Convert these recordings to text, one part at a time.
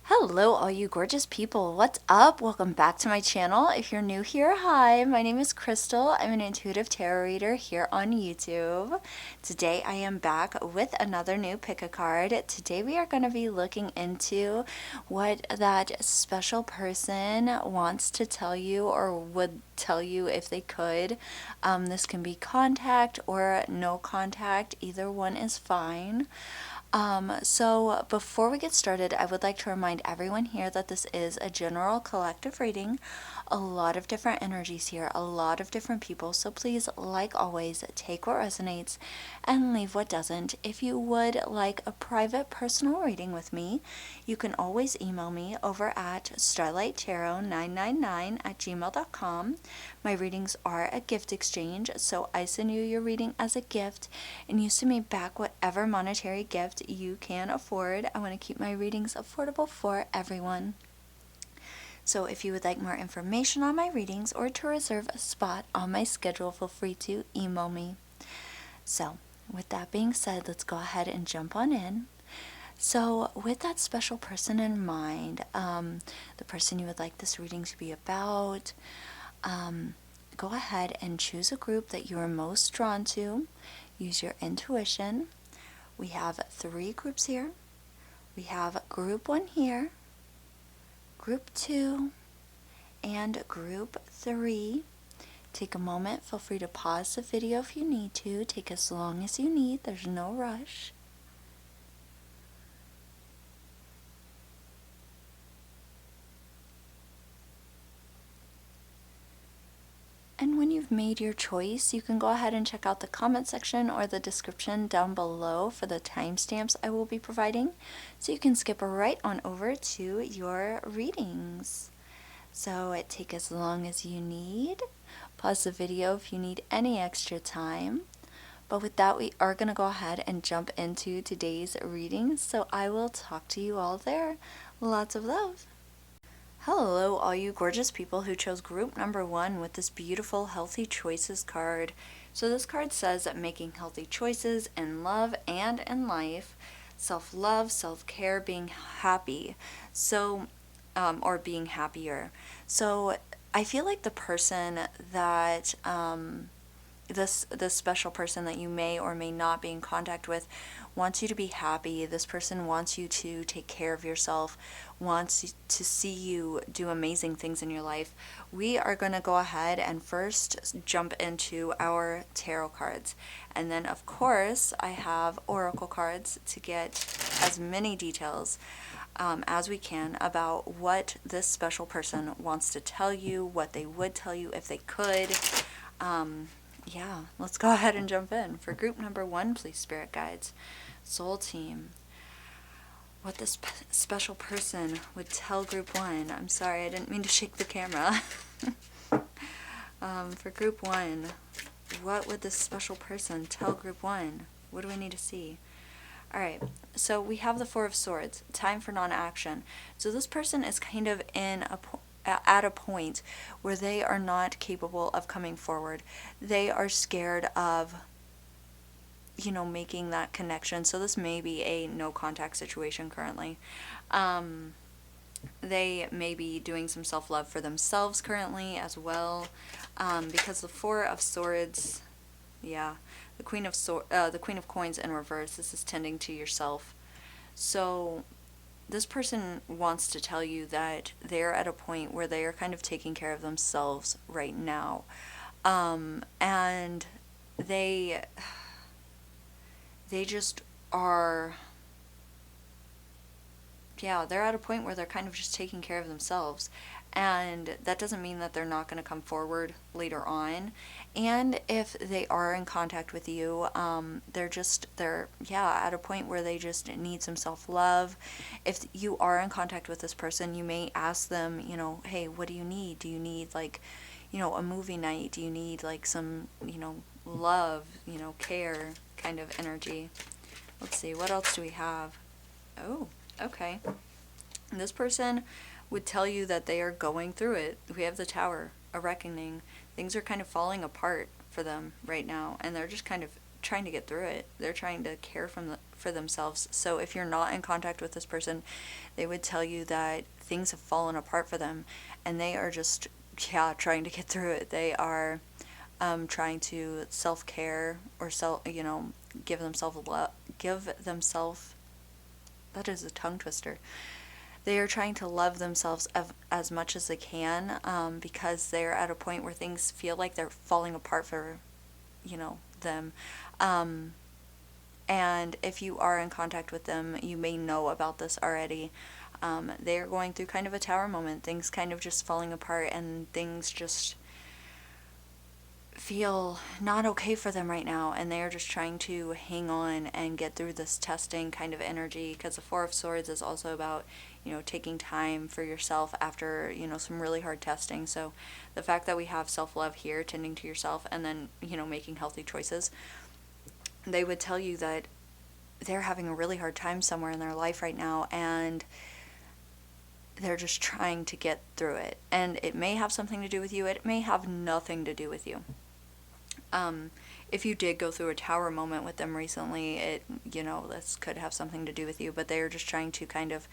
Hello all you gorgeous people, what's up? Welcome back to my channel. If you're new here, hi, my name is Crystal. I'm an intuitive tarot reader here on YouTube. Today I am back with another new pick a card. Today we are going to be looking into what that special person wants to tell you or would tell you if they could. This can be contact or no contact, either one is fine. So before we get started, I would like to remind everyone here that this is a general collective reading. A lot of different energies here, a lot of different people. So please, like always, take what resonates and leave what doesn't. If you would like a private personal reading with me, you can always email me over at starlighttarot999@gmail.com. My readings are a gift exchange, so I send you your reading as a gift and you send me back whatever monetary gift you can afford. I want to keep my readings affordable for everyone. So if you would like more information on my readings or to reserve a spot on my schedule, feel free to email me. So with that being said, let's go ahead and jump on in. So with that special person in mind, the person you would like this reading to be about, go ahead and choose a group that you are most drawn to. Use your intuition. We have 3 groups here. We have group 1 here, group 2, and group 3. Take a moment, feel free to pause the video if you need to. Take as long as you need, there's no rush. And when you've made your choice, you can go ahead and check out the comment section or the description down below for the timestamps I will be providing, so you can skip right on over to your readings. So take as long as you need. Pause the video if you need any extra time. But with that, we are going to go ahead and jump into today's readings, so I will talk to you all there. Lots of love. Hello, all you gorgeous people who chose group number 1 with this beautiful Healthy Choices card. So this card says that making healthy choices in love and in life, self-love, self-care, being happy. So, or being happier. So I feel like the person that, this special person that you may or may not be in contact with wants you to be happy. This person wants you to take care of yourself, wants to see you do amazing things in your life. We are going to go ahead and first jump into our tarot cards. And then, of course, I have oracle cards to get as many details as we can about what this special person wants to tell you, what they would tell you if they could. Yeah, let's go ahead and jump in. For group number 1, please, spirit guides, soul team, what this special person would tell group 1. I'm sorry, I didn't mean to shake the camera. For group 1, what would this special person tell group 1? What do I need to see? Alright, so we have the 4 of Swords, time for non-action. So this person is kind of at a point where they are not capable of coming forward. They are scared of, making that connection. So this may be a no contact situation currently. They may be doing some self-love for themselves currently as well, because the 4 of Swords, yeah, the Queen of Coins in reverse. This is tending to yourself. So this person wants to tell you that they're at a point where they are kind of taking care of themselves right now. And they just are, yeah, they're at a point where they're kind of just taking care of themselves. And that doesn't mean that they're not going to come forward later on. And if they are in contact with you, they're at a point where they just need some self-love. If you are in contact with this person, you may ask them, hey, what do you need? Do you need like, a movie night? Do you need like some, love, care kind of energy? Let's see, what else do we have? Oh, okay. This person would tell you that they are going through it. We have the Tower, a reckoning. Things are kind of falling apart for them right now, and they're just kind of trying to get through it. They're trying to care for themselves. So if you're not in contact with this person, they would tell you that things have fallen apart for them, and they are just, yeah, trying to get through it. They are trying to self-care or give themselves love, that is a tongue twister. They are trying to love themselves as much as they can, because they're at a point where things feel like they're falling apart for, them. And if you are in contact with them, you may know about this already. They are going through kind of a tower moment, things kind of just falling apart, and things just feel not okay for them right now, and they are just trying to hang on and get through this testing kind of energy, because the Four of Swords is also about, taking time for yourself after, some really hard testing. So the fact that we have self-love here, tending to yourself, and then, making healthy choices, they would tell you that they're having a really hard time somewhere in their life right now, and they're just trying to get through it. And it may have something to do with you, it may have nothing to do with you. If you did go through a tower moment with them recently, this could have something to do with you, but they're just trying to kind of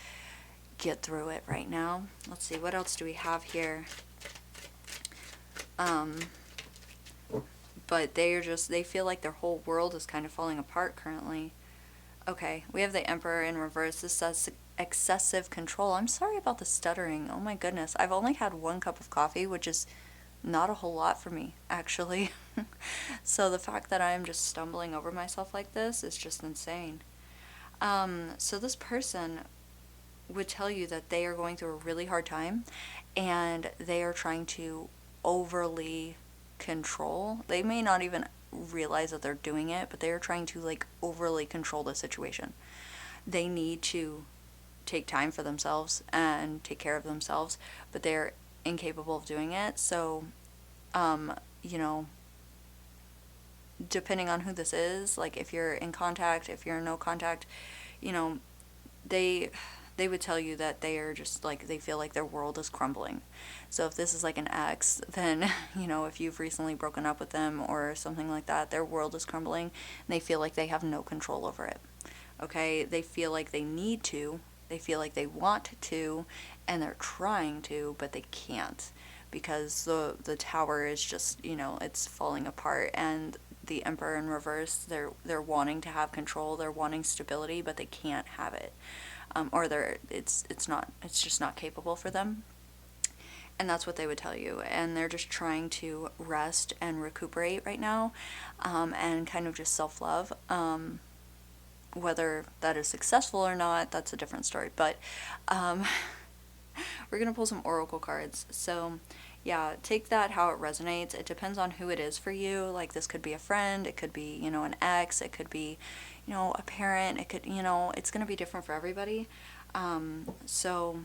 get through it right now. Let's see, what else do we have here? But they feel like their whole world is kind of falling apart currently. Okay, we have the Emperor in reverse. This says excessive control. I'm sorry about the stuttering. Oh my goodness. I've only had 1 cup of coffee, which is not a whole lot for me, actually. So the fact that I'm just stumbling over myself like this is just insane. So this person would tell you that they are going through a really hard time, and they are trying to overly control. They may not even realize that they're doing it, but they are trying to overly control the situation. They need to take time for themselves and take care of themselves, but they're incapable of doing it. So depending on who this is, if you're in contact, if you're in no contact, they would tell you that they are just they feel like their world is crumbling. So if this is an ex, then if you've recently broken up with them or something like that, their world is crumbling, and they feel like they have no control over it. Okay, they feel like they need to, they feel like they want to, and they're trying to, but they can't, because the tower is just, it's falling apart. And the Emperor in reverse, they're wanting to have control, they're wanting stability, but they can't have it, or it's just not capable for them. And that's what they would tell you, and they're just trying to rest and recuperate right now, and kind of just self-love. Whether that is successful or not, that's a different story. But we're going to pull some oracle cards. So yeah, take that how it resonates. It depends on who it is for you. This could be a friend, it could be, an ex, it could be, a parent, it could, it's going to be different for everybody. So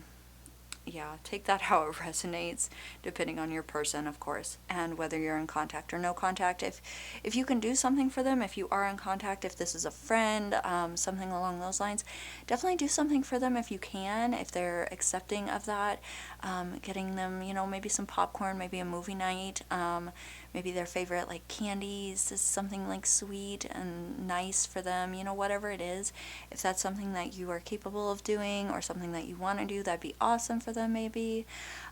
yeah, take that how it resonates, depending on your person, of course, and whether you're in contact or no contact. If you can do something for them, if you are in contact, if this is a friend, something along those lines, definitely do something for them if you can, if they're accepting of that. Getting them, maybe some popcorn, maybe a movie night, maybe their favorite candies, is something sweet and nice for them, whatever it is. If that's something that you are capable of doing or something that you want to do, that'd be awesome for them, maybe.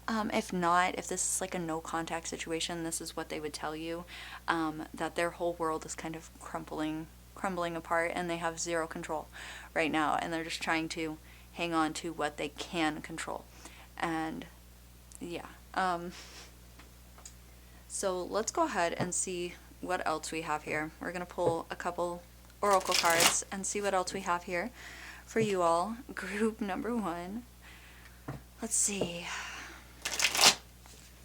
If not, if this is a no contact situation, this is what they would tell you, that their whole world is kind of crumbling apart, and they have zero control right now, and they're just trying to hang on to what they can control. And yeah, so let's go ahead and see what else we have here. We're going to pull a couple oracle cards and see what else we have here for you all. Group number 1. Let's see.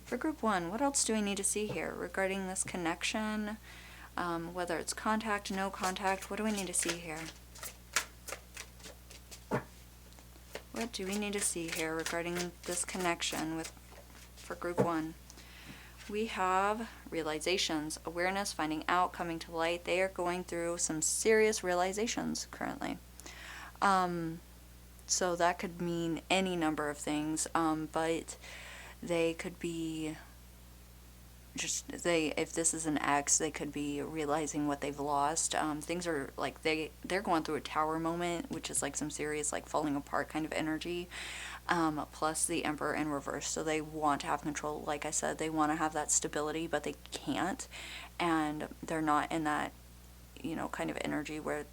For group 1, what else do we need to see here regarding this connection? Whether it's contact, no contact, what do we need to see here? What do we need to see here regarding this connection for group 1? We have realizations, awareness, finding out, coming to light. They are going through some serious realizations currently. So that could mean any number of things, but they could be if this is an ex, they could be realizing what they've lost. Things are like they're going through a tower moment, which is like some serious like falling apart kind of energy. Plus the Emperor in reverse, so they want to have control. Like I said, they want to have that stability, but they can't, and they're not in that, kind of energy where,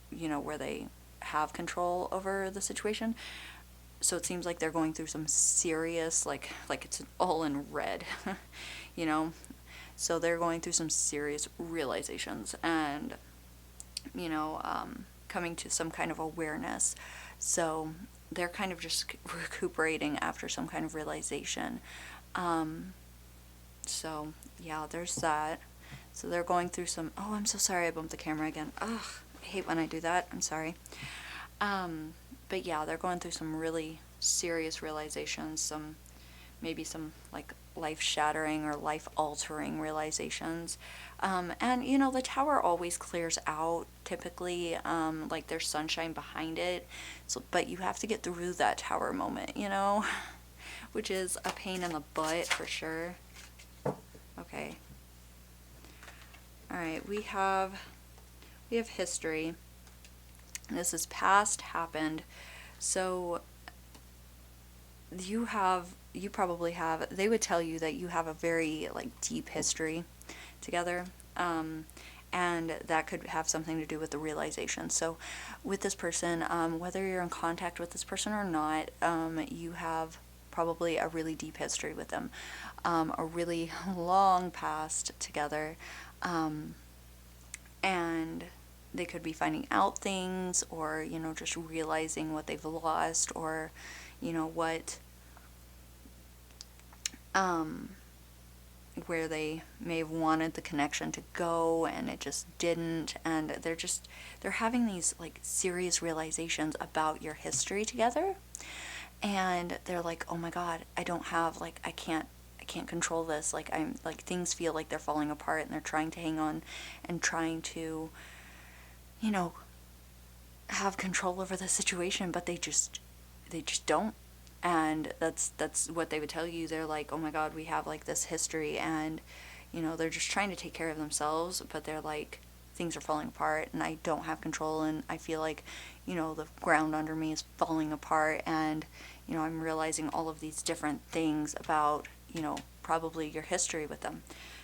where they have control over the situation. So it seems like they're going through some serious, like it's all in red, you know. So they're going through some serious realizations and, coming to some kind of awareness. So they're kind of just recuperating after some kind of realization. So yeah, there's that. So they're going through some. Oh, I'm so sorry, I bumped the camera again. Ugh, I hate when I do that. I'm sorry. But yeah, they're going through some really serious realizations, maybe some like life-shattering or life-altering realizations. And the tower always clears out typically, like there's sunshine behind it. So, but you have to get through that tower moment, which is a pain in the butt for sure. Okay. All right, we have history. This is past, happened. So you probably have, they would tell you that you have a very like deep history together. And that could have something to do with the realization. So with this person, whether you're in contact with this person or not, you have probably a really deep history with them, a really long past together. And they could be finding out things, or just realizing what they've lost, or what where they may have wanted the connection to go and it just didn't, and they're having these like serious realizations about your history together, and they're like, oh my god, I don't have, like, I can't control this, like I'm like, things feel like they're falling apart, and they're trying to hang on and trying to have control over the situation, but they just don't. And that's what they would tell you. They're like, oh my god, we have like this history, and they're just trying to take care of themselves, but they're like, things are falling apart and I don't have control, and I feel like the ground under me is falling apart, and I'm realizing all of these different things about probably your history with them.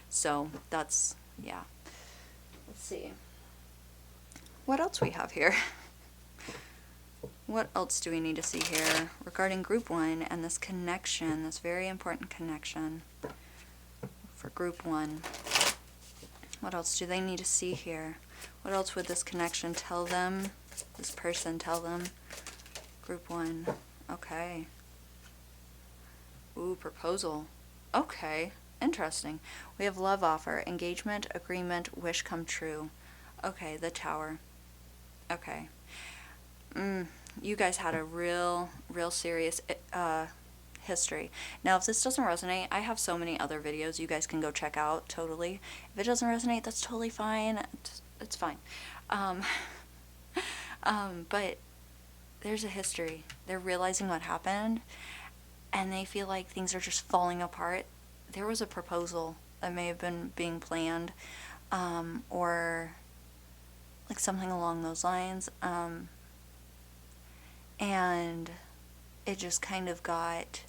So that's, yeah. Let's see what else we have here. What else do we need to see here regarding group 1 and this connection, this very important connection for group 1? What else do they need to see here? What else would this connection tell them, this person tell them? Group 1. Okay. Ooh, proposal. Okay, interesting. We have love offer, engagement, agreement, wish come true. Okay, the tower. Okay. You guys had a real serious history. Now, if this doesn't resonate, I have so many other videos you guys can go check out, totally. If it doesn't resonate, that's totally fine. It's fine. But there's a history. They're realizing what happened, and they feel like things are just falling apart. There was a proposal that may have been being planned, or like something along those lines. And it just kind of got,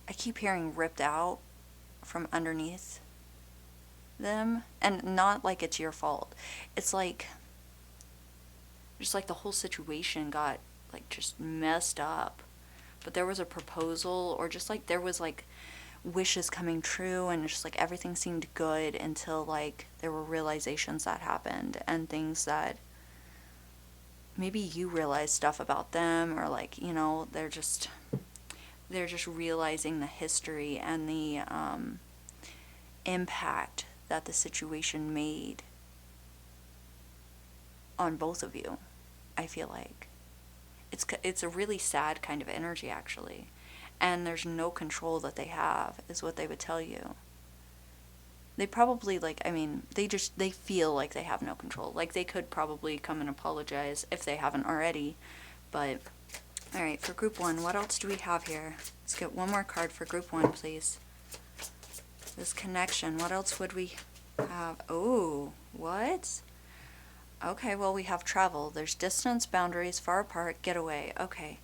I keep hearing ripped out from underneath them, and not like it's your fault. It's like, just like the whole situation got like just messed up. But there was a proposal, or just like there was like wishes coming true, and just like everything seemed good until like there were realizations that happened, and things that maybe you realized stuff about them, or like they're just realizing the history and the impact that the situation made on both of you. I feel like it's a really sad kind of energy, actually. And there's no control that they have, is what they would tell you. They probably, like, I mean, they feel like they have no control. Like, they could probably come and apologize if they haven't already, but Alright, for group 1, what else do we have here? Let's get one more card for group 1, please. This connection, what else would we have? Oh, what? Okay, well, we have travel. There's distance, boundaries, far apart, getaway. Okay.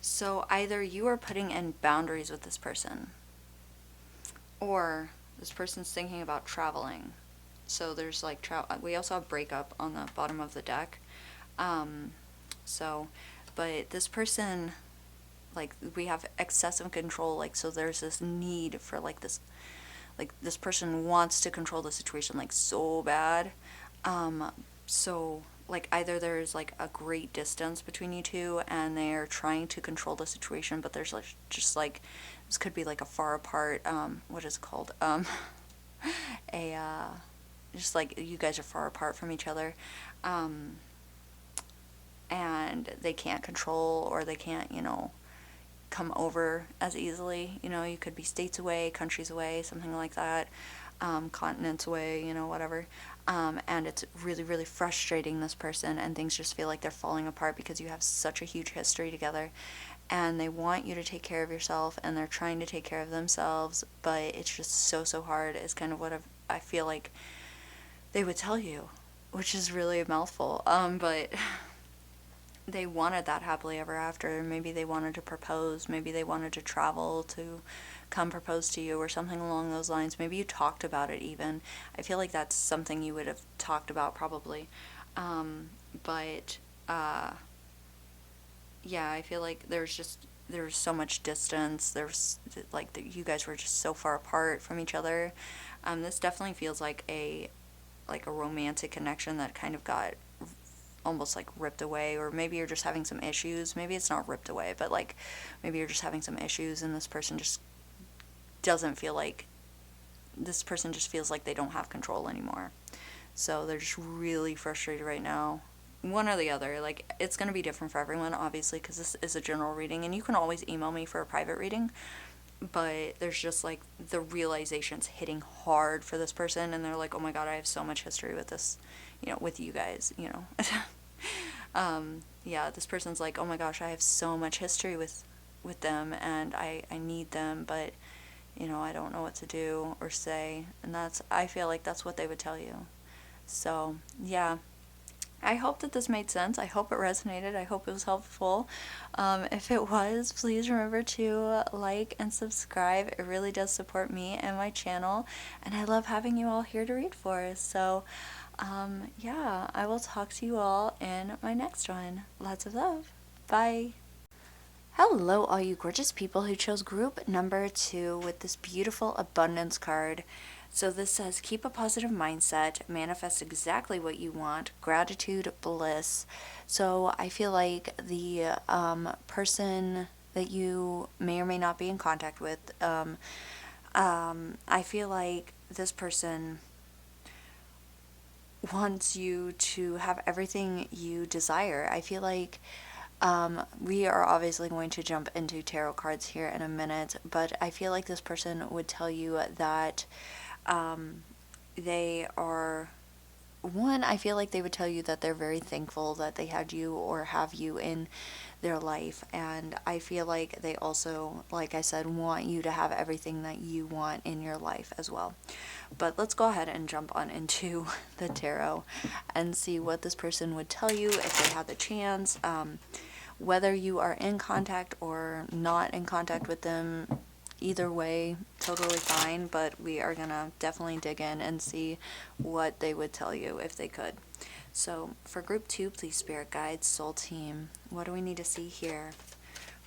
So either you are putting in boundaries with this person, or this person's thinking about traveling. So there's like we also have breakup on the bottom of the deck. But this person, like, we have excessive control, like, so there's this need for like this person wants to control the situation like so bad. So like either there's like a great distance between you two and they're trying to control the situation, but there's like just like this could be like a far apart what is it called, a just like you guys are far apart from each other, and they can't control, or they can't, come over as easily. You could be states away, countries away, something like that, continents away, whatever. And it's really, really frustrating this person, and things just feel like they're falling apart because you have such a huge history together. And they want you to take care of yourself, and they're trying to take care of themselves, but it's just so, so hard, is kind of what I feel like they would tell you, which is really a mouthful. But they wanted that happily ever after. Maybe they wanted to propose. Maybe they wanted to travel to come propose to you, or something along those lines. Maybe you talked about it even. I feel like that's something you would have talked about probably. But yeah, I feel like there's so much distance. There's like you guys were just so far apart from each other. This definitely feels like a romantic connection that kind of got almost like ripped away, or maybe you're just having some issues. Maybe it's not ripped away, but like maybe you're just having some issues, and this person just feels like they don't have control anymore. So they're just really frustrated right now. One or the other. Like, it's going to be different for everyone, obviously, because this is a general reading, and you can always email me for a private reading. But there's just like the realization's hitting hard for this person, and they're like, oh my god, I have so much history with this, with you guys, yeah, this person's like, oh my gosh, I have so much history with them, and I need them, but I don't know what to do or say. And I feel like that's what they would tell you. So yeah, I hope that this made sense. I hope it resonated. I hope it was helpful. If it was, please remember to like and subscribe. It really does support me and my channel, and I love having you all here to read for. So yeah, I will talk to you all in my next one. Lots of love. Bye. Hello, all you gorgeous people who chose group number 2 with this beautiful abundance card. So this says, keep a positive mindset, manifest exactly what you want, gratitude, bliss. So I feel like the person that you may or may not be in contact with, I feel like this person wants you to have everything you desire. I feel like we are obviously going to jump into tarot cards here in a minute, but I feel like this person would tell you that they are, I feel like they would tell you that they're very thankful that they had you or have you in their life. And I feel like they also, like I said, want you to have everything that you want in your life as well. But let's go ahead and jump on into the tarot and see what this person would tell you if they had the chance. Whether you are in contact or not in contact with them, either way, totally fine, but we are gonna definitely dig in and see what they would tell you if they could. So for group 2, please, spirit guides, soul team, what do we need to see here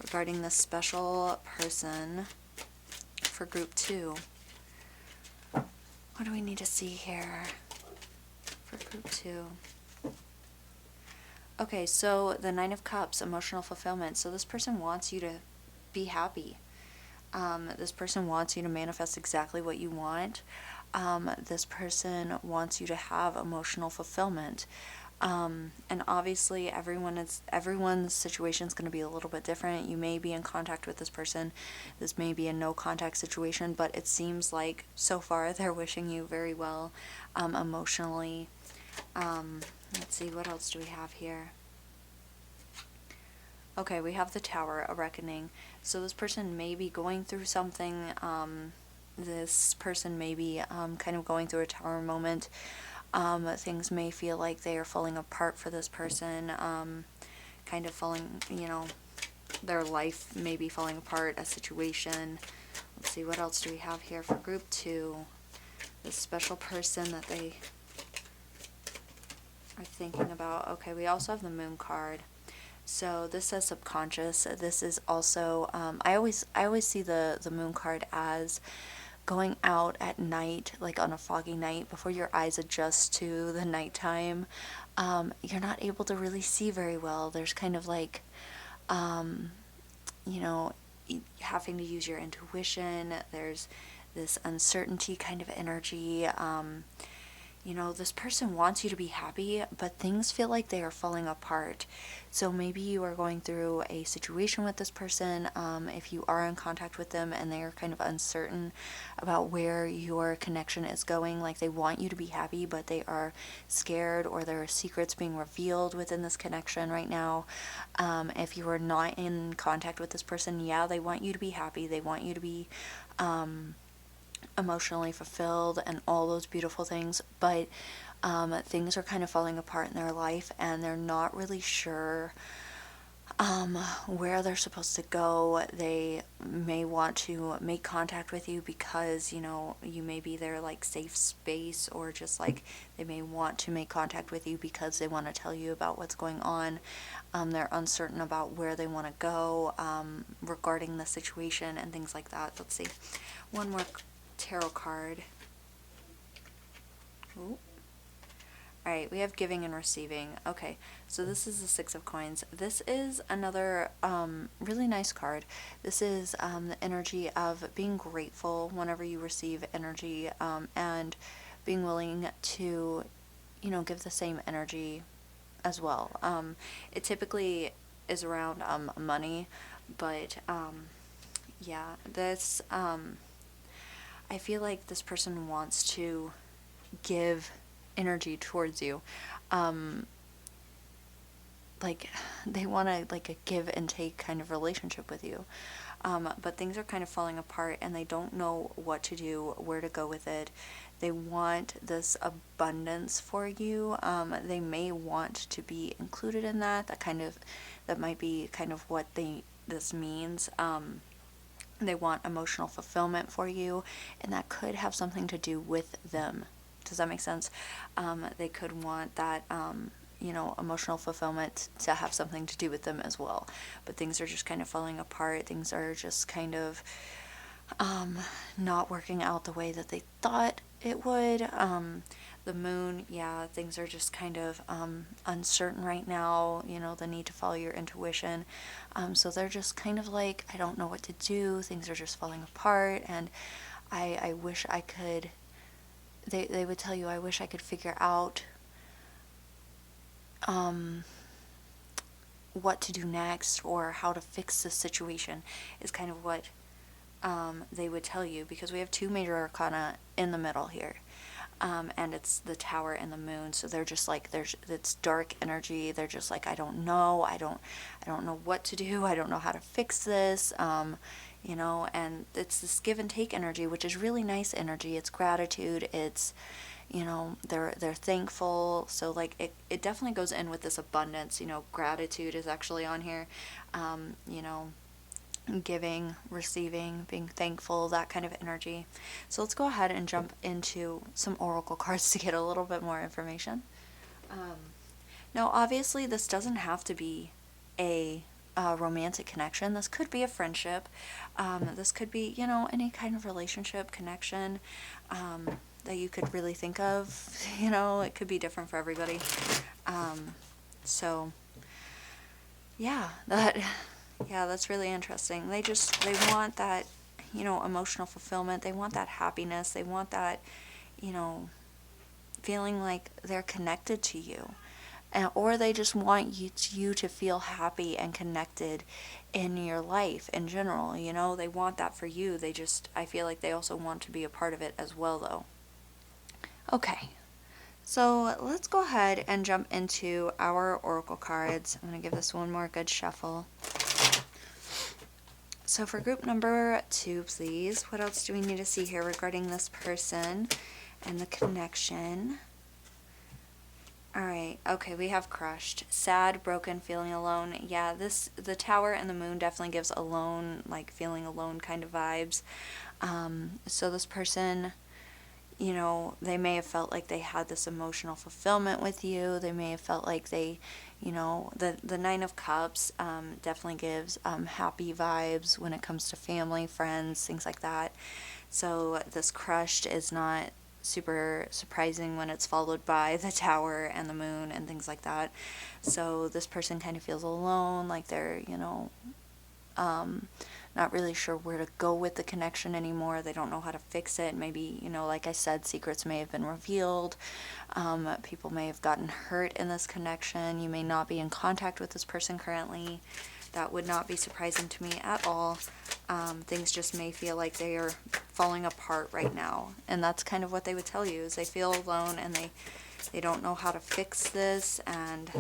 regarding this special person for group 2? What do we need to see here for group 2? Okay, so the 9 of Cups, emotional fulfillment. So this person wants you to be happy. This person wants you to manifest exactly what you want. This person wants you to have emotional fulfillment. And obviously everyone's situation is going to be a little bit different. You may be in contact with this person. This may be a no contact situation, but it seems like so far they're wishing you very well emotionally. Let's see, what else do we have here? Okay, we have the Tower, a reckoning. So this person may be going through something. This person may be kind of going through a Tower moment. Things may feel like they are falling apart for this person. Kind of falling, their life may be falling apart, a situation. Let's see, what else do we have here for group 2? This special person that they are thinking about. Okay, we also have the Moon card. So this says subconscious. This is also, I always see the Moon card as going out at night, like on a foggy night, before your eyes adjust to the nighttime. You're not able to really see very well. There's kind of like, you know, having to use your intuition. There's this uncertainty kind of energy. This person wants you to be happy, but things feel like they are falling apart. So maybe you are going through a situation with this person, if you are in contact with them and they are kind of uncertain about where your connection is going, like they want you to be happy, but they are scared, or there are secrets being revealed within this connection right now. If you are not in contact with this person, yeah, they want you to be happy. They want you to be, emotionally fulfilled and all those beautiful things, but things are kind of falling apart in their life and they're not really sure where they're supposed to go. They may want to make contact with you because you may be their like safe space, or just like they may want to make contact with you because they want to tell you about what's going on. They're uncertain about where they want to go regarding the situation and things like that. Let's see, one more tarot card. Ooh. Alright, we have giving and receiving. Okay, so this is the Six of Coins. This is another really nice card. This is the energy of being grateful whenever you receive energy, and being willing to, give the same energy as well. It typically is around money, but yeah, this I feel like this person wants to give energy towards you. Like they want to like a give and take kind of relationship with you. But things are kind of falling apart and they don't know what to do, where to go with it. They want this abundance for you. They may want to be included in that. That might be kind of what this means. They want emotional fulfillment for you, and that could have something to do with them. Does that make sense? They could want that, emotional fulfillment to have something to do with them as well. But things are just kind of falling apart. Things are just kind of not working out the way that they thought it would. The moon, yeah, things are just kind of uncertain right now, the need to follow your intuition. So they're just kind of like, I don't know what to do, things are just falling apart, and I wish I could, they would tell you, I wish I could figure out what to do next or how to fix this situation, is kind of what they would tell you, because we have two major arcana in the middle here. And it's the Tower and the Moon, so they're just like, it's dark energy. They're just like, I don't know what to do, I don't know how to fix this, and it's this give and take energy, which is really nice energy. It's gratitude, it's, they're thankful. So like it definitely goes in with this abundance. Gratitude is actually on here. Giving, receiving, being thankful, that kind of energy. So let's go ahead and jump into some oracle cards to get a little bit more information. Now, obviously, this doesn't have to be a romantic connection. This could be a friendship. This could be, any kind of relationship, connection that you could really think of. It could be different for everybody. So, yeah, that's really interesting. They want that, emotional fulfillment. They want that happiness. They want that, feeling like they're connected to you. Or they just want you to feel happy and connected in your life in general. They want that for you. I feel like they also want to be a part of it as well, though. Okay. So let's go ahead and jump into our oracle cards. I'm going to give this one more good shuffle. So for group number 2, please, what else do we need to see here regarding this person and the connection? Alright, okay, we have crushed. Sad, broken, feeling alone. Yeah, the tower and the moon definitely gives alone, like feeling alone kind of vibes. So this person, they may have felt like they had this emotional fulfillment with you. They may have felt like they, the Nine of Cups definitely gives happy vibes when it comes to family, friends, things like that. So this crushed is not super surprising when it's followed by the tower and the moon and things like that. So this person kind of feels alone, like they're, not really sure where to go with the connection anymore. They don't know how to fix it. Maybe, like I said, secrets may have been revealed. People may have gotten hurt in this connection. You may not be in contact with this person currently. That would not be surprising to me at all. Things just may feel like they are falling apart right now. And that's kind of what they would tell you, is they feel alone and they don't know how to fix this. And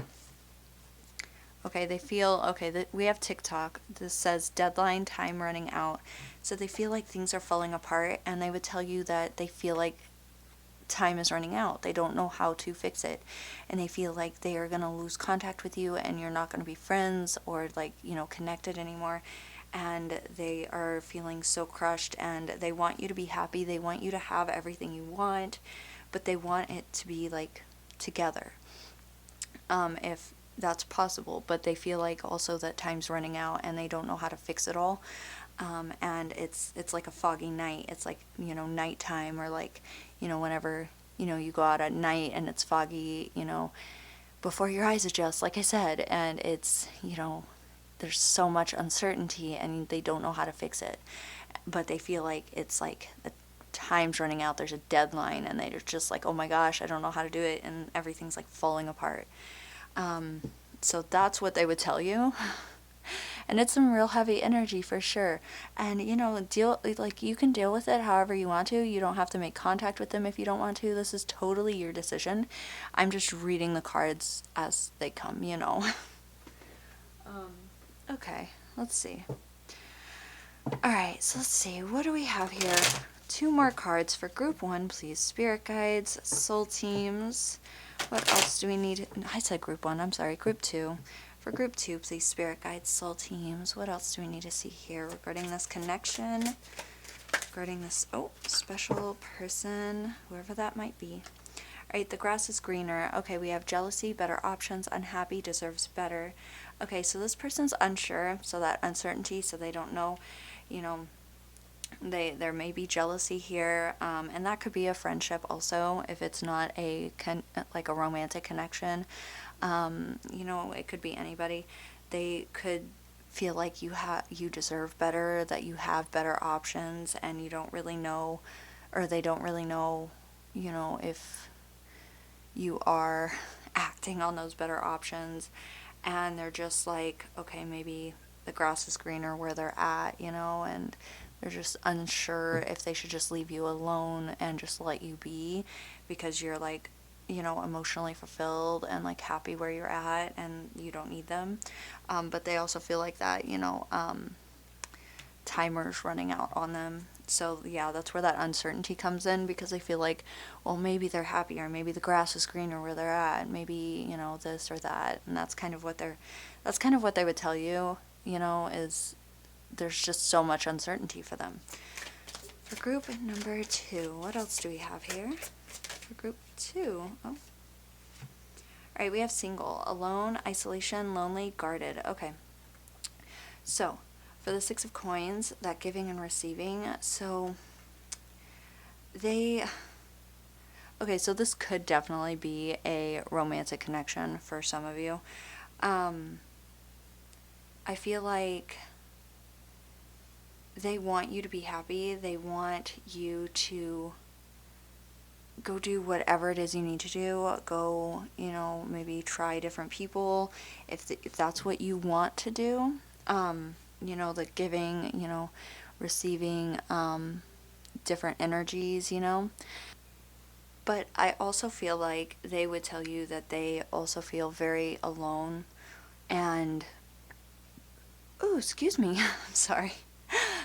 okay, we have TikTok. This says deadline, time running out. So they feel like things are falling apart, and they would tell you that they feel like time is running out. They don't know how to fix it, and they feel like they are going to lose contact with you, and you're not going to be friends or connected anymore. And they are feeling so crushed, and they want you to be happy. They want you to have everything you want, but they want it to be together. If that's possible, but they feel like also that time's running out and they don't know how to fix it all. And it's like a foggy night. It's like, nighttime, or whenever, you go out at night and it's foggy, before your eyes adjust, like I said, and it's, there's so much uncertainty and they don't know how to fix it. But they feel like it's like the time's running out, there's a deadline, and they're just like, oh my gosh, I don't know how to do it, and everything's like falling apart. So that's what they would tell you. And it's some real heavy energy for sure. And you can deal with it however you want to. You don't have to make contact with them if you don't want to. This is totally your decision. I'm just reading the cards as they come. Okay, let's see. Alright, so let's see. What do we have here? 2 more cards for group 1, please. Spirit guides, soul teams. What else do we need? I said group 1, I'm sorry, group 2. For group 2, please, spirit guides, soul teams. What else do we need to see here regarding this connection? Regarding this, special person, whoever that might be. Alright, the grass is greener. Okay, we have jealousy, better options, unhappy, deserves better. Okay, so this person's unsure, so that uncertainty, so they don't know, there may be jealousy here, and that could be a friendship also, if it's not a romantic connection. It could be anybody. They could feel like you deserve better, that you have better options, and you don't really know, or they don't really know, if you are acting on those better options, and they're just like, okay, maybe the grass is greener where they're at, and they're just unsure if they should just leave you alone and just let you be, because you're emotionally fulfilled and happy where you're at and you don't need them. But they also feel like that, timer's running out on them. So yeah, that's where that uncertainty comes in, because they feel like, well, maybe they're happy, or maybe the grass is greener where they're at, maybe, this or that. And that's kind of what they would tell you, is there's just so much uncertainty for them. For group number 2, what else do we have here? For group 2, Alright, we have single, alone, isolation, lonely, guarded. Okay. So, for the 6 of coins, that giving and receiving, so so this could definitely be a romantic connection for some of you. I feel like they want you to be happy. They want you to go do whatever it is you need to do. Go, maybe try different people if that's what you want to do. The giving, receiving different energies, But I also feel like they would tell you that they also feel very alone and, ooh, excuse me, I'm sorry,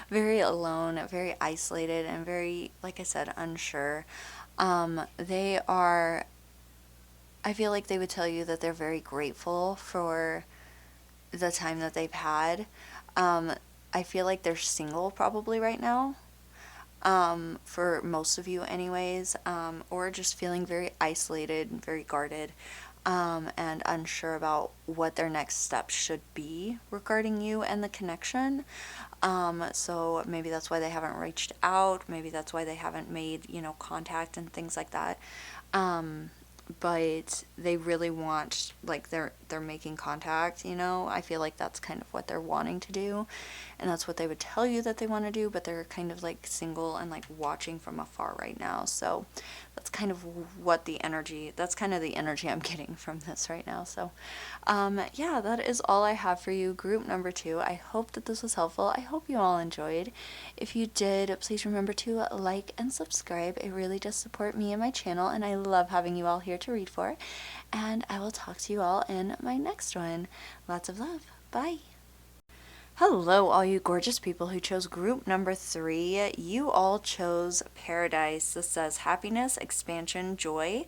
very alone, very isolated, and very, like I said, unsure. They are, I feel like they would tell you that they're very grateful for the time that they've had. Um, I feel like they're single probably right now, for most of you, anyways, or just feeling very isolated and very guarded, and unsure about what their next steps should be regarding you and the connection. So maybe that's why they haven't reached out. Maybe that's why they haven't made, contact and things like that. Um, but they really want, like, they're making contact, I feel like that's kind of what they're wanting to do, and that's what they would tell you that they want to do, but they're kind of like single and like watching from afar right now. So that's kind of that's kind of the energy I'm getting from this right now. So yeah, that is all I have for you, group number 2. I hope that this was helpful. I hope you all enjoyed. If you did, please remember to like and subscribe. It really does support me and my channel, and I love having you all here to read for. And I will talk to you all in my next one. Lots of love. Bye. Hello, all you gorgeous people who chose group number 3. You all chose Paradise. This says happiness, expansion, joy,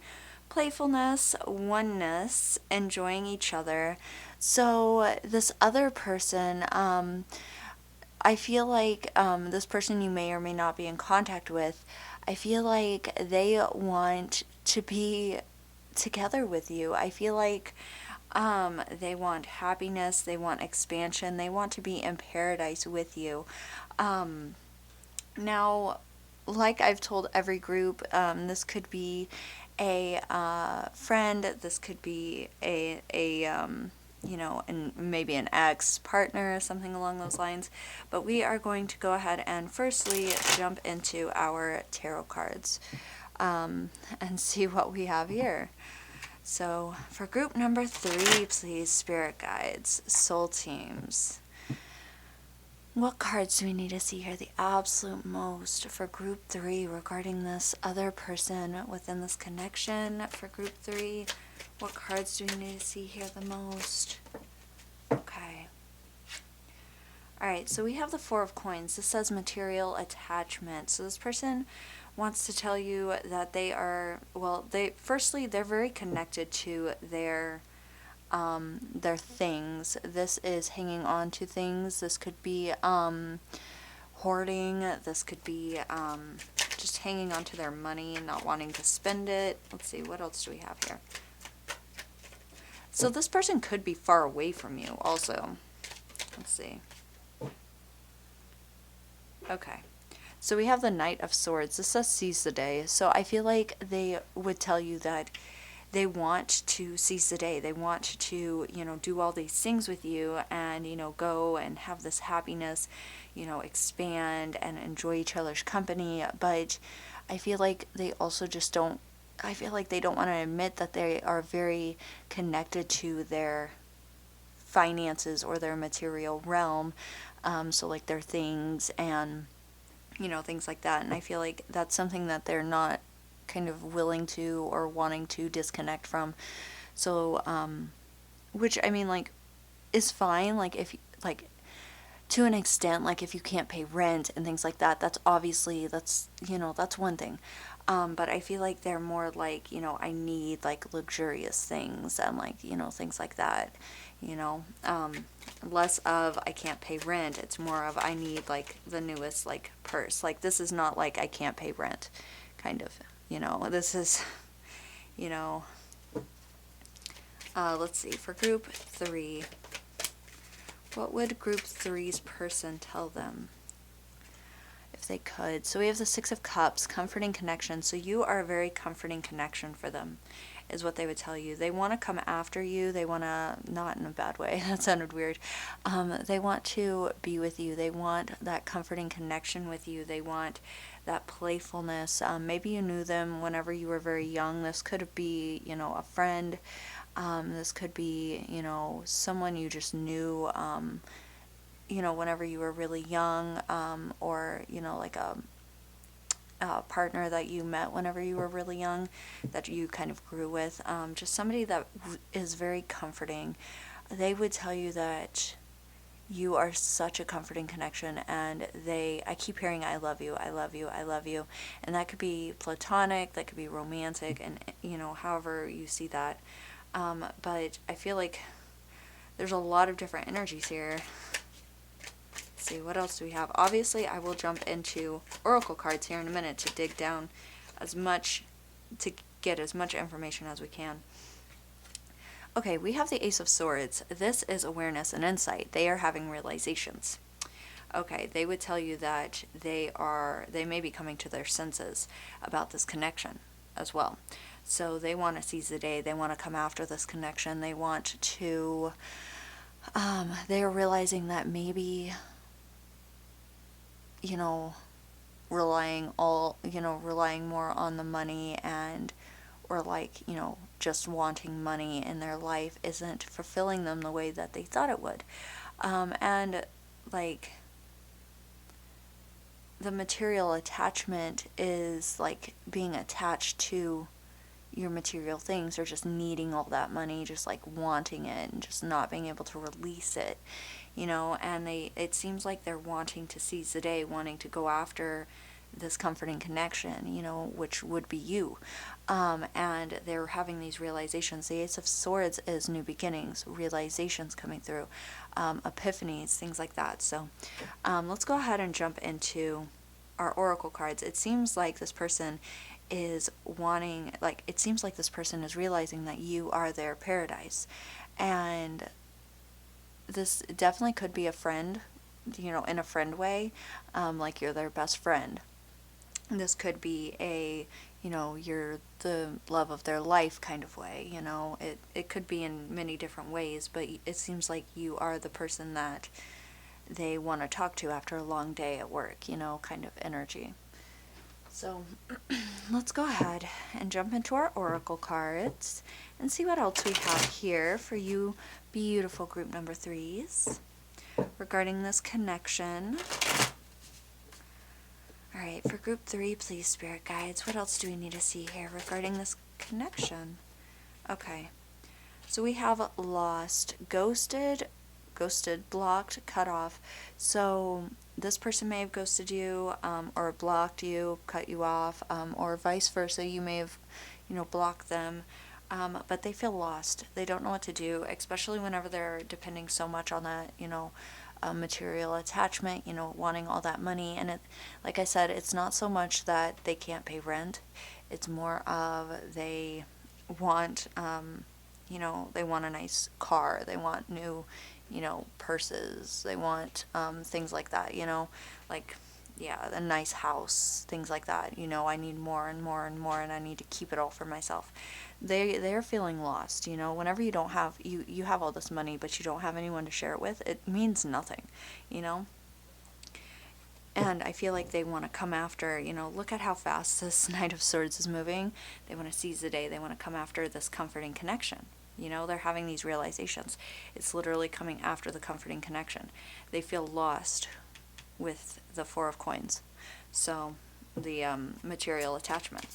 playfulness, oneness, enjoying each other. So this other person, I feel like this person you may or may not be in contact with, I feel like they want to be together with you. I feel like they want happiness, they want expansion, they want to be in paradise with you. Now, like I've told every group, this could be a friend, this could be and maybe an ex partner, something along those lines. But we are going to go ahead and firstly jump into our tarot cards, and see what we have here. So for group number 3, please, spirit guides, soul teams. What cards do we need to see here the absolute most for group 3 regarding this other person within this connection? For group 3, what cards do we need to see here the most? Okay. Alright, so we have the 4 of coins. This says material attachment. So this person wants to tell you that they are, well, they're very connected to their things. This is hanging on to things. This could be hoarding. This could be just hanging on to their money and not wanting to spend it. Let's see, what else do we have here? So this person could be far away from you also. Let's see. Okay. So we have the Knight of Swords. This says seize the day. So I feel like they would tell you that they want to seize the day. They want to, do all these things with you and, go and have this happiness, expand and enjoy each other's company. But I feel like they also just don't, I feel like they don't want to admit that they are very connected to their finances or their material realm. So like their things and things like that. And I feel like that's something that they're not kind of willing to or wanting to disconnect from. So, which I mean, like, is fine. Like, if, like, to an extent, like, if you can't pay rent and things like that, that's obviously, that's one thing. But I feel like they're more like, I need, like, luxurious things and, like, things like that. Less of I can't pay rent. It's more of I need like the newest like purse. Like this is not like I can't pay rent, kind of. This is, let's see, for group 3, what would group 3's person tell them if they could? So we have the 6 of Cups, comforting connection. So you are a very comforting connection for them, is what they would tell you. They want to come after you. They want to, not in a bad way, that sounded weird. They want to be with you. They want that comforting connection with you. They want that playfulness. Maybe you knew them whenever you were very young. This could be, a friend. This could be, someone you just knew, whenever you were really young, or, like partner that you met whenever you were really young, that you kind of grew with, just somebody that is very comforting. They would tell you that you are such a comforting connection, and I keep hearing, I love you, I love you, I love you. And that could be platonic, that could be romantic, and, however you see that. But I feel like there's a lot of different energies here. Let's see, what else do we have? Obviously, I will jump into oracle cards here in a minute to dig down to get as much information as we can. Okay, we have the Ace of Swords. This is awareness and insight. They are having realizations. Okay, they would tell you that they may be coming to their senses about this connection as well. So they want to seize the day. They want to come after this connection. They want to, they're realizing that maybe, relying more on the money or just wanting money in their life isn't fulfilling them the way that they thought it would. And the material attachment is like being attached to your material things, or just needing all that money, just wanting it and just not being able to release it, and it seems like they're wanting to seize the day, wanting to go after this comforting connection, which would be you. And they're having these realizations. The Ace of Swords is new beginnings, realizations coming through, epiphanies, things like that. So let's go ahead and jump into our oracle cards. It seems like this person is realizing that you are their paradise. And this definitely could be a friend, in a friend way, like you're their best friend. This could be you're the love of their life kind of way, it could be in many different ways, but it seems like you are the person that they want to talk to after a long day at work, kind of energy. So let's go ahead and jump into our oracle cards and see what else we have here for you beautiful group number 3s regarding this connection. Alright, for group 3, please, spirit guides, what else do we need to see here regarding this connection? Okay, so we have lost, ghosted, blocked, cut off. So this person may have ghosted you, or blocked you, cut you off, or vice versa. You may have, blocked them, but they feel lost. They don't know what to do, especially whenever they're depending so much on that, material attachment, wanting all that money. And like I said, it's not so much that they can't pay rent. It's more of they want, they want a nice car. They want new, purses. They want things like that, a nice house, things like that. I need more and more and more, and I need to keep it all for myself. They're feeling lost, whenever you don't have, you have all this money, but you don't have anyone to share it with, it means nothing, And I feel like they want to come after, look at how fast this Knight of Swords is moving. They want to seize the day. They want to come after this comforting connection. They're having these realizations. It's literally coming after the comforting connection. They feel lost with the Four of Coins. So, the material attachment.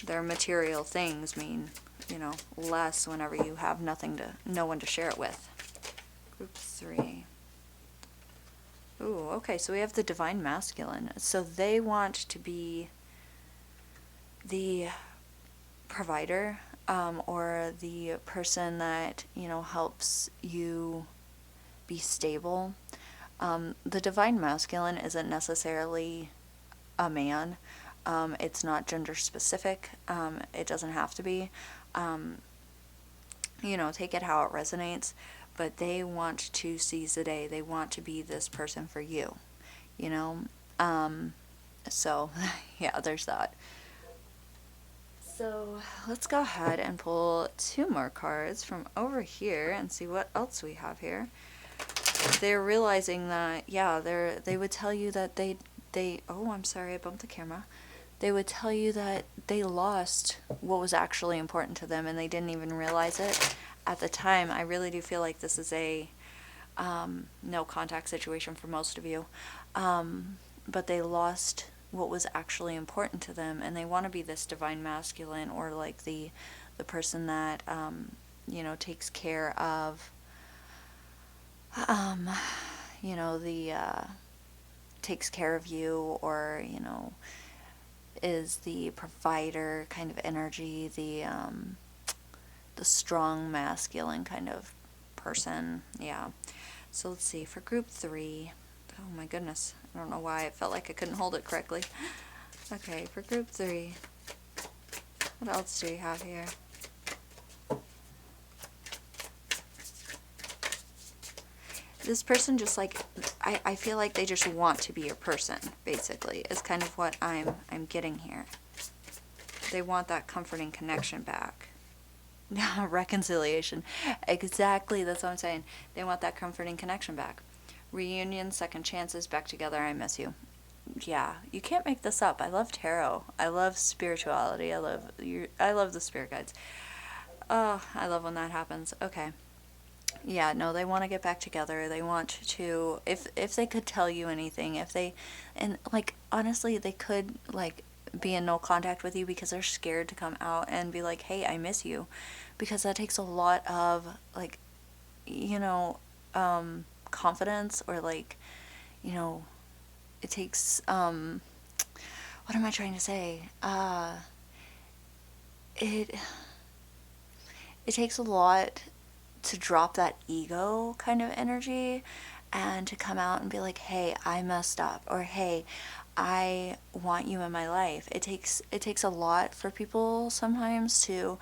Their material things mean, less whenever you have no one to share it with. Group 3. Ooh, okay, so we have the Divine Masculine. So they want to be the provider, or the person that, helps you be stable. The Divine Masculine isn't necessarily a man. It's not gender specific. It doesn't have to be. Take it how it resonates. But they want to seize the day. They want to be this person for you. So, yeah, there's that. So let's go ahead and pull 2 more cards from over here and see what else we have here. They're realizing that, they would tell you that oh, I'm sorry, I bumped the camera. They would tell you that they lost what was actually important to them, and they didn't even realize it at the time. I really do feel like this is a no contact situation for most of you. But they lost what was actually important to them, and they want to be this divine masculine, or like the person that takes care of the takes care of you, or is the provider kind of energy, the strong masculine kind of person. Yeah. So let's see, for group 3. Oh my goodness, I don't know why it felt like I couldn't hold it correctly. Okay, for group 3, what else do we have here? This person just like, I feel like they just want to be your person, basically, is kind of what I'm getting here. They want that comforting connection back. Reconciliation. Exactly, that's what I'm saying. They want that comforting connection back. Reunion, second chances, back together, I miss you. Yeah, you can't make this up. I love tarot. I love spirituality. I love the spirit guides. Oh, I love when that happens. Okay. Yeah, no, they want to get back together. They want to, if they could tell you anything, and like, honestly, they could, like, be in no contact with you because they're scared to come out and be like, hey, I miss you. Because that takes a lot of, like, confidence, or like, it takes, what am I trying to say? It takes a lot to drop that ego kind of energy and to come out and be like, hey, I messed up, or hey, I want you in my life. It takes a lot for people sometimes to,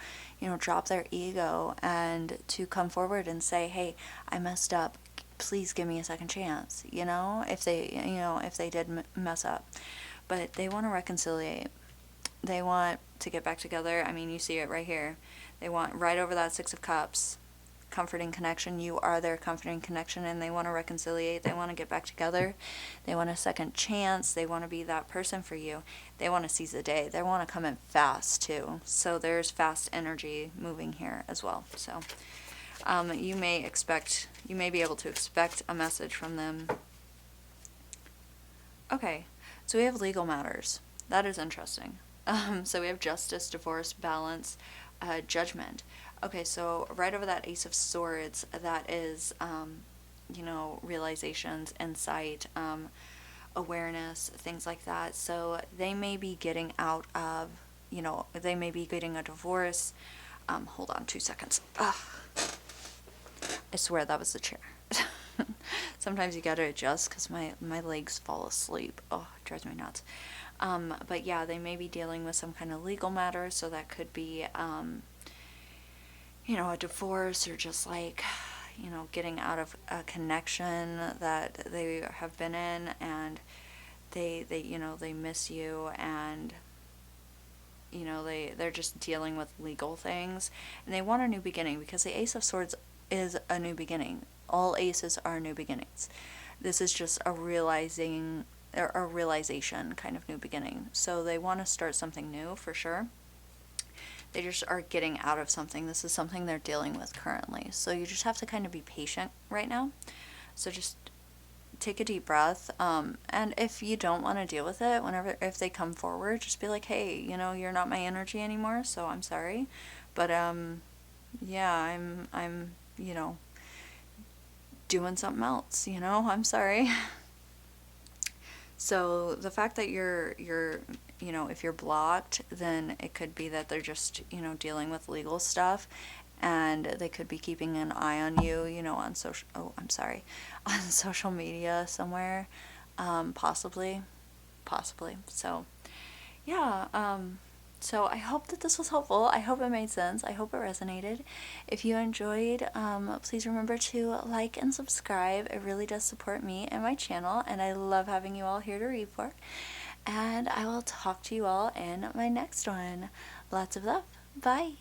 drop their ego and to come forward and say, hey, I messed up. Please give me a second chance, if they did mess up. But they want to reconciliate. They want to get back together. I mean, you see it right here. They want right over that 6 of Cups. Comforting connection. You are their comforting connection, and they want to reconciliate. They want to get back together. They want a second chance. They want to be that person for you. They want to seize the day. They want to come in fast too. So there's fast energy moving here as well. So you may be able to expect a message from them. Okay, so we have legal matters. That is interesting. So we have justice, divorce, balance, judgment. Okay, so right over that Ace of Swords, that is, realizations, insight, awareness, things like that. So they may be getting out of, they may be getting a divorce. Hold on 2 seconds. Ugh. I swear that was the chair. Sometimes you gotta adjust because my legs fall asleep. Oh, it drives me nuts. But yeah, they may be dealing with some kind of legal matter, so that could be, a divorce, or just like, getting out of a connection that they have been in, and they miss you, and, they're just dealing with legal things, and they want a new beginning, because the Ace of Swords is a new beginning. All aces are new beginnings. This is just a realization kind of new beginning. So they want to start something new for sure. They just are getting out of something. This is something they're dealing with currently. So you just have to kind of be patient right now. So just take a deep breath. And if you don't want to deal with it, if they come forward, just be like, hey, you're not my energy anymore, so I'm sorry. But yeah, I'm doing something else, I'm sorry. So the fact that you're if you're blocked, then it could be that they're just, dealing with legal stuff, and they could be keeping an eye on you, on on social media somewhere, possibly. So yeah, so I hope that this was helpful. I hope it made sense. I hope it resonated. If you enjoyed, please remember to like and subscribe. It really does support me and my channel, and I love having you all here to read for. And I will talk to you all in my next one. Lots of love. Bye.